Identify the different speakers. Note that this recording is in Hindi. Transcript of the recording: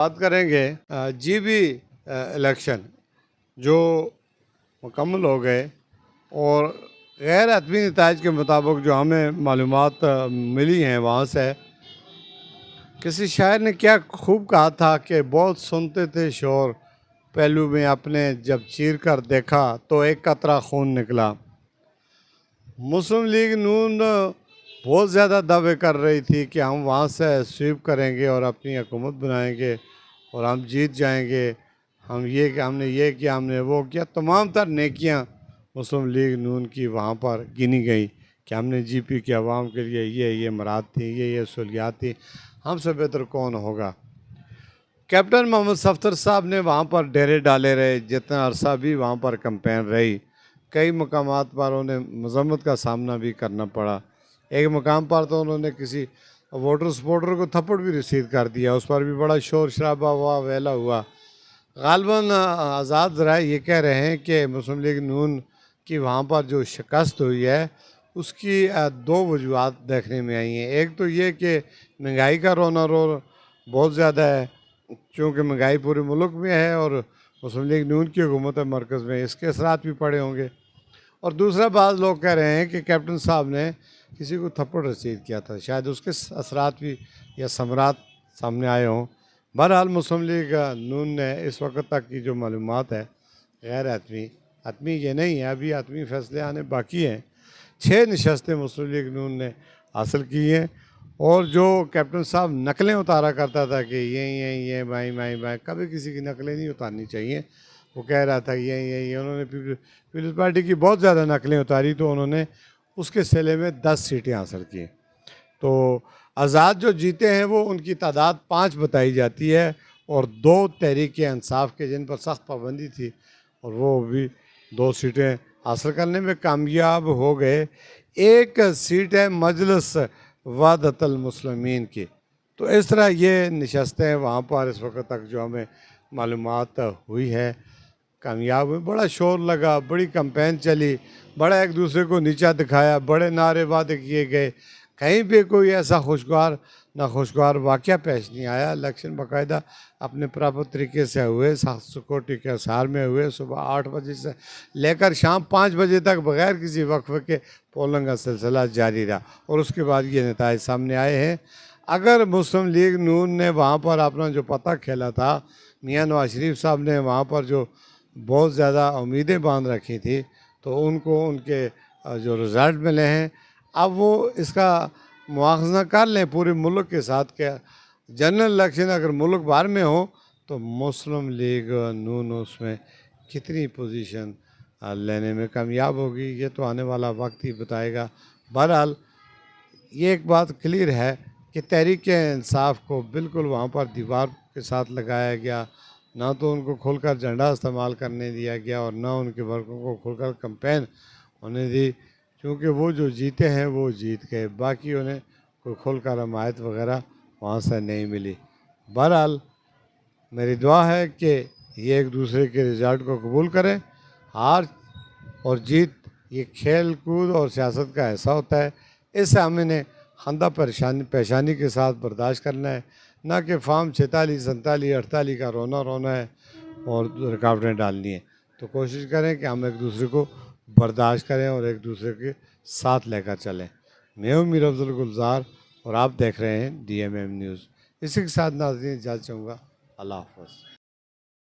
Speaker 1: बात करेंगे जीबी इलेक्शन जो मुकम्मल हो गए और गैर हतमी नताइज के मुताबिक जो हमें मालूमात मिली हैं वहाँ से किसी शायर ने क्या खूब कहा था कि बहुत सुनते थे शोर पहलू में अपने जब चीर कर देखा तो एक कतरा खून निकला। मुस्लिम लीग नून बहुत ज़्यादा दावे कर रही थी कि हम वहाँ से स्वीप करेंगे और अपनी हुकूमत बनाएंगे और हम जीत जाएंगे। हम ये कि हमने ये किया, हमने वो किया, तमाम तर नेकियां मुस्लिम लीग नून की वहाँ पर गिनी गई कि हमने जीपी के अवाम के लिए ये मराद थी, ये सहूलियात थी, हमसे बेहतर कौन होगा। कैप्टन मोहम्मद सफ्तर साहब ने वहाँ पर डेरे डाले रहे, जितना अरसा भी वहाँ पर कैंपेन रही। कई मकामात पर उन्हें मजम्मत का सामना भी करना पड़ा। एक मकाम पर तो उन्होंने किसी वोटर सपोर्टर को थप्पड़ भी रसीद कर दिया, उस पर भी बड़ा शोर शराबा हुआ, वेला हुआ। गालबन आज़ाद ज़राए ये कह रहे हैं कि मुस्लिम लीग नून की वहाँ पर जो शिकस्त हुई है उसकी दो वजूहत देखने में आई हैं। एक तो ये कि महंगाई का रोना रो बहुत ज़्यादा है, चूँकि महंगाई पूरे मुल्क में है और मुस्लिम लीग नून की हुकूमत है मरकज़ में, इसके असरात भी पड़े होंगे। और दूसरा बात लोग कह रहे हैं कि कैप्टन साहब ने किसी को थप्पड़ रसीद किया था, शायद उसके असरात भी या समरात सामने आए हों। बहरहाल मुस्लिम लीग नून ने इस वक्त तक की जो मालूमात है गैर हतमी हतमी ये नहीं है, अभी हतमी फैसले आने बाकी हैं। 6 नशस्तें मुस्लिम लीग नून ने हासिल की हैं और जो कैप्टन साहब नकलें उतारा करता था कि ये बाई बाई बाई, कभी किसी की नकलें नहीं उतारनी चाहिए। वो कह रहा था ये उन्होंने पीपल्स पार्टी की बहुत ज़्यादा नकलें उतारी तो उन्होंने उसके सिले में 10 सीटें हासिल की। तो आज़ाद जो जीते हैं वो उनकी तादाद 5 बताई जाती है और 2 तहरीक इंसाफ के जिन पर सख्त पाबंदी थी और वो भी 2 सीटें हासिल करने में कामयाब हो गए। एक सीट है मजलिस वहदतुल मुस्लिमीन की। तो इस तरह ये नशस्तें वहाँ पर इस वक्त तक जो हमें मालूमात हुई है कामयाब हुई। बड़ा शोर लगा, बड़ी कैंपेन चली, बड़ा एक दूसरे को नीचा दिखाया, बड़े नारे वादे किए गए, कहीं पे कोई ऐसा खुशगवार नाखुशगवार वाक़या पेश नहीं आया। इलेक्शन बाकायदा अपने प्रॉपर तरीके से हुए, सिक्योरिटी के असार में हुए। सुबह 8 बजे से लेकर शाम 5 बजे तक बग़ैर किसी वक्फे के पोलिंग का सिलसिला जारी रहा और उसके बाद ये नताइज सामने आए हैं। अगर मुस्लिम लीग नून ने वहाँ पर अपना जो पता खेला था, मियाँ नवाज शरीफ साहब ने वहाँ पर जो बहुत ज़्यादा उम्मीदें बांध रखी थी, तो उनको उनके जो रिज़ल्ट मिले हैं अब वो इसका मुआवजा कर लें पूरे मुल्क के साथ। क्या जनरल इलेक्शन अगर मुल्क भर में हो तो मुस्लिम लीग नून उसमें कितनी पोजीशन लेने में कामयाब होगी, ये तो आने वाला वक्त ही बताएगा। बहरहाल ये एक बात क्लियर है कि तहरीक इंसाफ को बिल्कुल वहाँ पर दीवार के साथ लगाया गया, ना तो उनको खुलकर झंडा इस्तेमाल करने दिया गया और ना उनके वर्गों को खुलकर कैंपेन होने दी, क्योंकि वो जो जीते हैं वो जीत गए, बाकी उन्हें कोई खुलकर हमायत वगैरह वहाँ से नहीं मिली। बहरहाल मेरी दुआ है कि ये एक दूसरे के रिज़ल्ट को कबूल करें। हार और जीत ये खेल कूद और सियासत का ऐसा होता है, इसे हमें खंदा पेशानी के साथ बर्दाश्त करना है, ना कि फार्म 46, 47, 48 का रोना है और रुकावटें डालनी है। तो कोशिश करें कि हम एक दूसरे को बर्दाश्त करें और एक दूसरे के साथ लेकर चलें। मैं हूं मीर अफजल गुलजार और आप देख रहे हैं DMM न्यूज़। इसी के साथ नाज़रीन इजाज़त चाहूँगा। अल्लाह हाफ़िज़।